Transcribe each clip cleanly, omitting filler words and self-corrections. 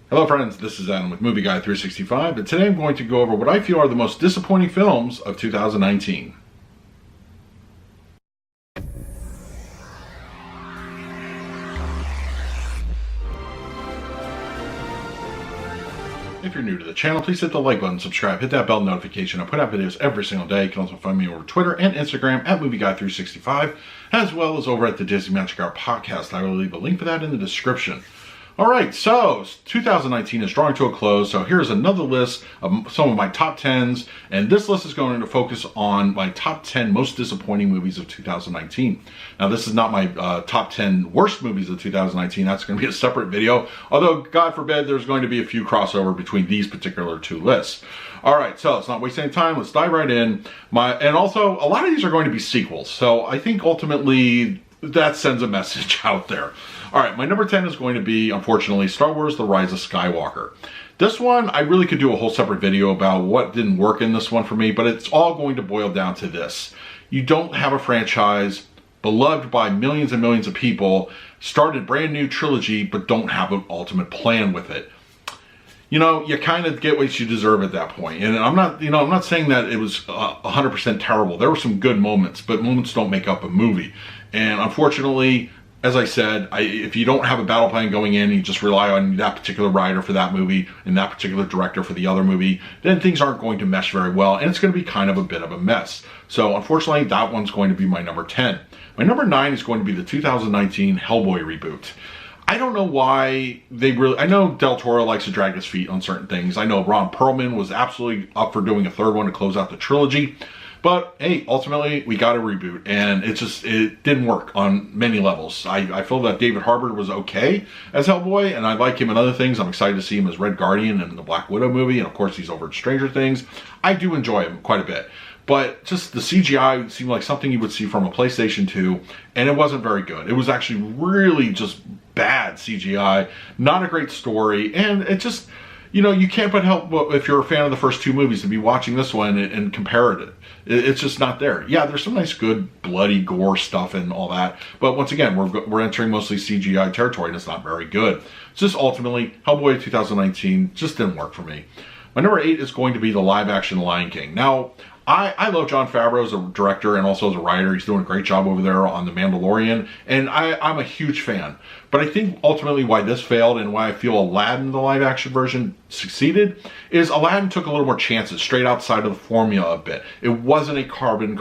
Hello friends, this is Adam with Movie Guy 365, and today I'm going to go over what I feel are the most disappointing films of 2019. If you're new to the channel, please hit the like button, subscribe, hit that bell notification. I put out videos every single day. You can also find me over Twitter and Instagram at Movie Guy 365, as well as over at the Disney Magic Hour podcast. I will leave a link for that in the description. Alright, so 2019 is drawing to a close, so here's another list of some of my top 10s, and this list is going to focus on my top 10 most disappointing movies of 2019. Now, this is not my top 10 worst movies of 2019, that's going to be a separate video, although, God forbid, there's going to be a few crossover between these particular two lists. Alright, so let's not waste any time, let's dive right in. And also, a lot of these are going to be sequels, so I think ultimately that sends a message out there. Alright, my number 10 is going to be, unfortunately, Star Wars: The Rise of Skywalker. This one, I really could do a whole separate video about what didn't work in this one for me, but it's all going to boil down to this. You don't have a franchise beloved by millions and millions of people, start a brand new trilogy, but don't have an ultimate plan with it. You know, you kind of get what you deserve at that point. And I'm not saying that it was 100% terrible. There were some good moments, but moments don't make up a movie. And unfortunately, as I said, if you don't have a battle plan going in, you just rely on that particular writer for that movie and that particular director for the other movie, then things aren't going to mesh very well, and it's going to be kind of a bit of a mess. So unfortunately, that one's going to be my number 10. My number 9 is going to be the 2019 Hellboy reboot. I don't know why I know Del Toro likes to drag his feet on certain things. I know Ron Perlman was absolutely up for doing a third one to close out the trilogy. But hey, ultimately, we got a reboot, and it didn't work on many levels. I feel that David Harbour was okay as Hellboy, and I like him in other things. I'm excited to see him as Red Guardian in the Black Widow movie, and of course he's over in Stranger Things. I do enjoy him quite a bit. But just the CGI seemed like something you would see from a PlayStation 2, and it wasn't very good. It was actually really just bad CGI, not a great story, and it just, you know, you can't but help, if you're a fan of the first two movies, to be watching this one and compare it. It's just not there. Yeah, there's some nice, good, bloody gore stuff and all that, but once again, we're entering mostly CGI territory, and it's not very good. It's just ultimately, Hellboy 2019 just didn't work for me. My number 8 is going to be the live-action Lion King. Now, I love Jon Favreau as a director and also as a writer. He's doing a great job over there on The Mandalorian, and I'm a huge fan. But I think ultimately why this failed and why I feel Aladdin, the live-action version, succeeded, is Aladdin took a little more chances, straight outside of the formula a bit. It wasn't a carbon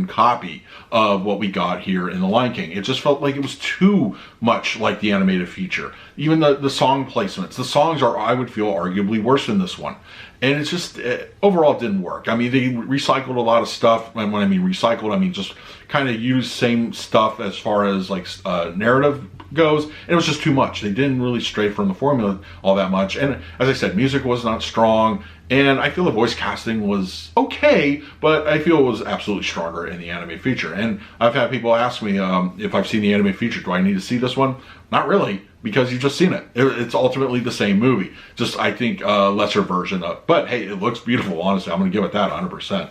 copy of what we got here in The Lion King. It just felt like it was too much like the animated feature. Even the song placements. The songs are, I would feel, arguably worse than this one. And it's just, overall it didn't work. I mean, they recycled a lot of stuff. And when I mean recycled, I mean just kind of used same stuff as far as like narrative goes. And it was just too much. They didn't really stray from the formula all that much. And as I said, music was not strong. And I feel the voice casting was okay, but I feel it was absolutely stronger in the anime feature. And I've had people ask me if I've seen the anime feature, do I need to see this one? Not really, because you've just seen it. It's ultimately the same movie, just I think a lesser version of. But hey, it looks beautiful. Honestly, I'm going to give it that 100%.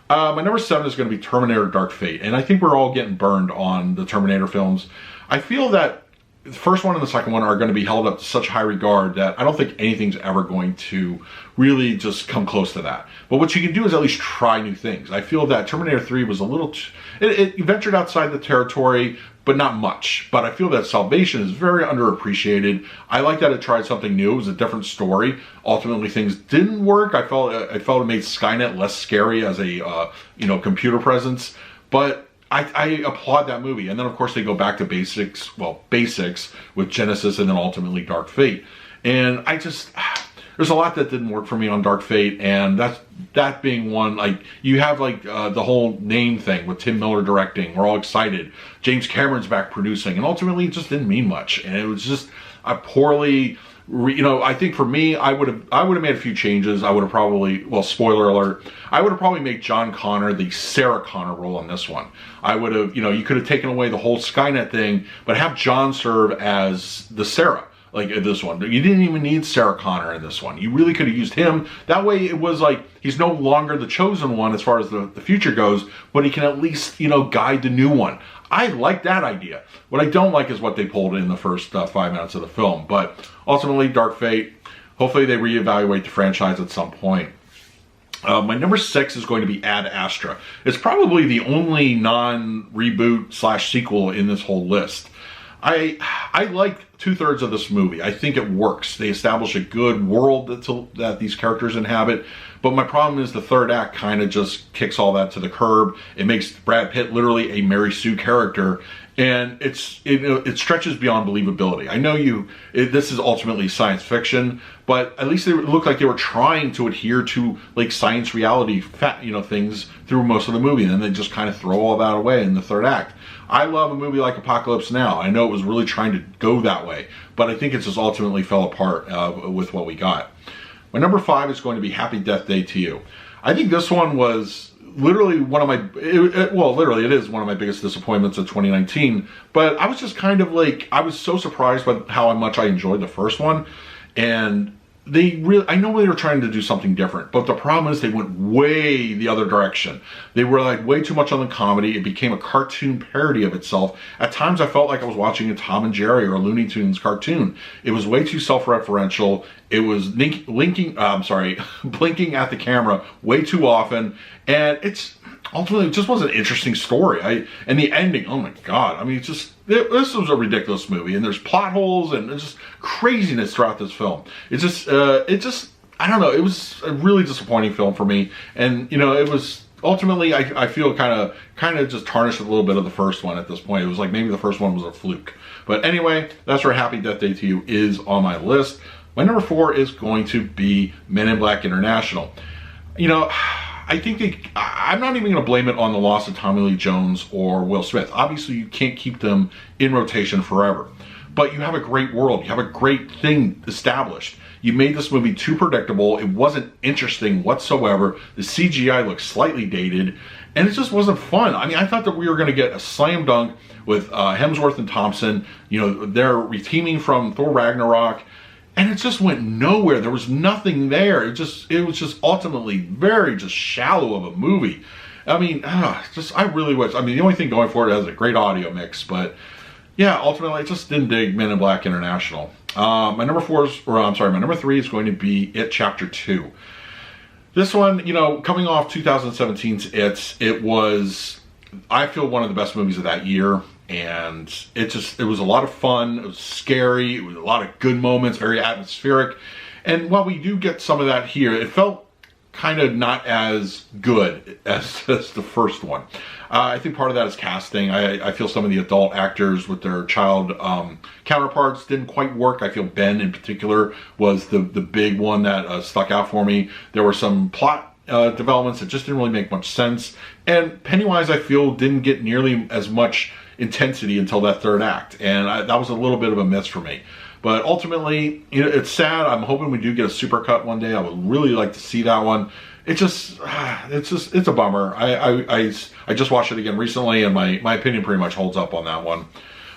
My number 7 is going to be Terminator: Dark Fate, and I think we're all getting burned on the Terminator films. I feel that the first one and the second one are going to be held up to such high regard that I don't think anything's ever going to really just come close to that. But what you can do is at least try new things. I feel that Terminator 3 was a little, it ventured outside the territory, but not much. But I feel that Salvation is very underappreciated. I like that it tried something new. It was a different story. Ultimately, things didn't work. I felt it made Skynet less scary as a computer presence. But I applaud that movie. And then, of course, they go back to basics with Genesis and then ultimately Dark Fate. And there's a lot that didn't work for me on Dark Fate, and that being one. Like, you have like the whole name thing with Tim Miller directing. We're all excited. James Cameron's back producing, and ultimately it just didn't mean much. And it was just a poorly, I think for me, I would have made a few changes. I would have probably, well, spoiler alert, I would have probably made John Connor the Sarah Connor role on this one. I would have, you could have taken away the whole Skynet thing, but have John serve as the Sarah. Like this one, you didn't even need Sarah Connor in this one. You really could have used him. That way it was like, he's no longer the chosen one as far as the future goes, but he can at least, guide the new one. I like that idea. What I don't like is what they pulled in the first 5 minutes of the film. But ultimately, Dark Fate, hopefully they reevaluate the franchise at some point. My number 6 is going to be Ad Astra. It's probably the only non-reboot / sequel in this whole list. I like 2/3 of this movie. I think it works. They establish a good world that these characters inhabit. But my problem is the third act kind of just kicks all that to the curb. It makes Brad Pitt literally a Mary Sue character. And it stretches beyond believability. I know this is ultimately science fiction, but at least it looked like they were trying to adhere to like science reality things through most of the movie, and then they just kind of throw all that away in the third act. I love a movie like Apocalypse Now. I know it was really trying to go that way, but I think it just ultimately fell apart with what we got. My number 5 is going to be Happy Death Day to You. I think this one was literally one of my, literally it is one of my biggest disappointments of 2019, but I was just kind of like, I was so surprised by how much I enjoyed the first one, and I know they were trying to do something different, but the problem is they went way the other direction. They were like way too much on the comedy. It became a cartoon parody of itself. At times I felt like I was watching a Tom and Jerry or a Looney Tunes cartoon. It was way too self-referential. It was blinking at the camera way too often, and ultimately it just was an interesting story. And the ending, oh my god, I mean, this was a ridiculous movie, and there's plot holes and there's just craziness throughout this film. I don't know, it was a really disappointing film for me, and it was ultimately, I feel kind of just tarnished a little bit of the first one at this point. It was like maybe the first one was a fluke. But anyway, that's where Happy Death Day to You is on my list. My number 4 is going to be Men in Black International. I think I'm not even going to blame it on the loss of Tommy Lee Jones or Will Smith. Obviously, you can't keep them in rotation forever. But you have a great world. You have a great thing established. You made this movie too predictable. It wasn't interesting whatsoever. The CGI looked slightly dated. And it just wasn't fun. I mean, I thought that we were going to get a slam dunk with Hemsworth and Thompson. They're reteaming from Thor Ragnarok. And it just went nowhere. There was nothing there. It was just ultimately very just shallow of a movie. I mean, I really was. I mean, the only thing going for it is a great audio mix, but yeah, ultimately I just didn't dig Men in Black International. My number 3 is going to be It Chapter 2. This one, coming off 2017's it was, I feel, one of the best movies of that year. And it was a lot of fun. It was scary. It was a lot of good moments, very atmospheric. And while we do get some of that here, it felt kind of not as good as the first one. I think part of that is casting. I feel some of the adult actors with their child counterparts didn't quite work. I feel Ben in particular was the big one that stuck out for me. There were some plot developments that just didn't really make much sense. And Pennywise, I feel, didn't get nearly as much intensity until that third act, and that was a little bit of a miss for me. But ultimately, it's sad. I'm hoping we do get a supercut one day. I would really like to see that one. It's a bummer. I just watched it again recently, and my opinion pretty much holds up on that one.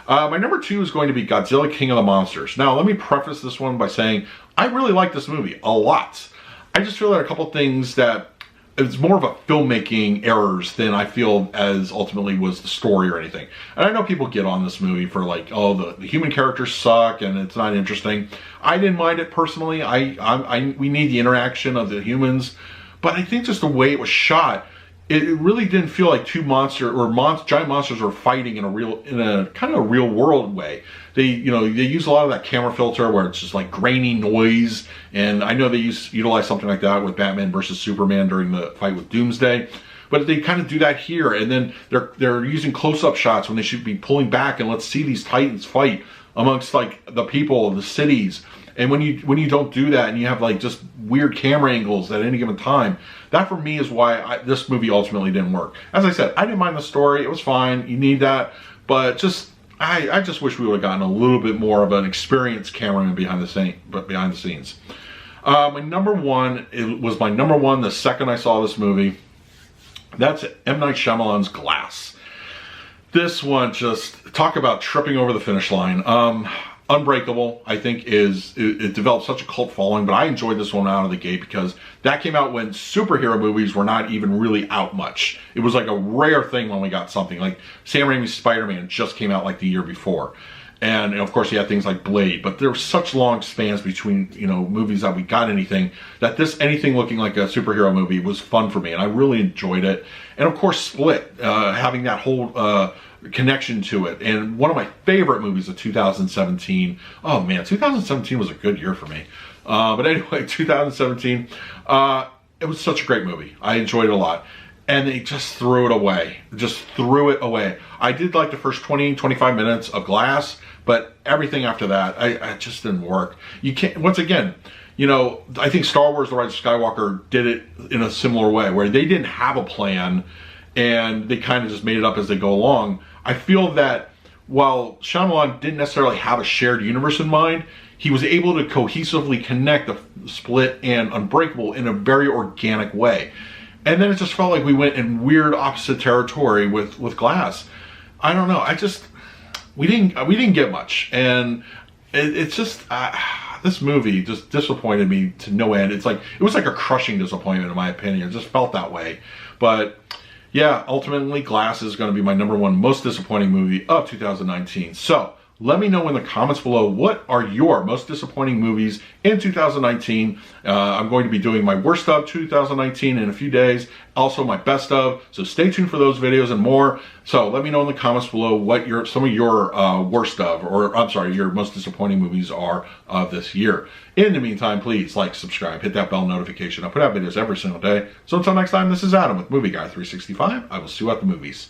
My number 2 is going to be Godzilla King of the Monsters. Now, let me preface this one by saying I really like this movie a lot. I just feel that a couple things that it's more of a filmmaking errors than I feel as ultimately was the story or anything. And I know people get on this movie for like, oh, the human characters suck and it's not interesting. I didn't mind it personally. We need the interaction of the humans, but I think just the way it was shot, it really didn't feel like two giant monsters were fighting in a kind of a real world way. They use a lot of that camera filter where it's just like grainy noise, and I know they utilize something like that with Batman versus Superman during the fight with Doomsday, but they kind of do that here, and then they're using close-up shots when they should be pulling back and let's see these titans fight amongst like the people of the cities. And when you don't do that and you have like just weird camera angles at any given time, that for me is why this movie ultimately didn't work. As I said, I didn't mind the story. It was fine. You need that. But I just wish we would have gotten a little bit more of an experienced cameraman behind the scenes. My number one, it was my number one the second I saw this movie. That's M. Night Shyamalan's Glass. This one, just talk about tripping over the finish line. Unbreakable, I think, it developed such a cult following, but I enjoyed this one out of the gate because that came out when superhero movies were not even really out much. It was like a rare thing when we got something like Sam Raimi's Spider-Man just came out like the year before. And of course, you had things like Blade, but there were such long spans between, you know, movies that we got anything, that anything looking like a superhero movie was fun for me, and I really enjoyed it. And of course, Split, having that whole connection to it. And one of my favorite movies of 2017. Oh man, 2017 was a good year for me. But anyway, 2017, it was such a great movie. I enjoyed it a lot. And they just threw it away. Just threw it away. I did like the first 20, 25 minutes of Glass, but everything after that, I just didn't work. You can't, once again, you know, I think Star Wars The Rise of Skywalker did it in a similar way, where they didn't have a plan and they kind of just made it up as they go along. I feel that while Shyamalan didn't necessarily have a shared universe in mind, he was able to cohesively connect the Split and Unbreakable in a very organic way. And then it just felt like we went in weird opposite territory with Glass. I don't know. We didn't get much, and it's just this movie just disappointed me to no end. It was like a crushing disappointment in my opinion. It just felt that way. But yeah, ultimately Glass is going to be my #1 most disappointing movie of 2019. So let me know in the comments below, what are your most disappointing movies in 2019? I'm going to be doing my worst of 2019 in a few days, also my best of, so stay tuned for those videos and more. So let me know in the comments below what some of your worst of, or I'm sorry, your most disappointing movies are of this year. In the meantime, please like, subscribe, hit that bell notification. I put out videos every single day. So until next time, this is Adam with Movie Guy 365. I will see you at the movies.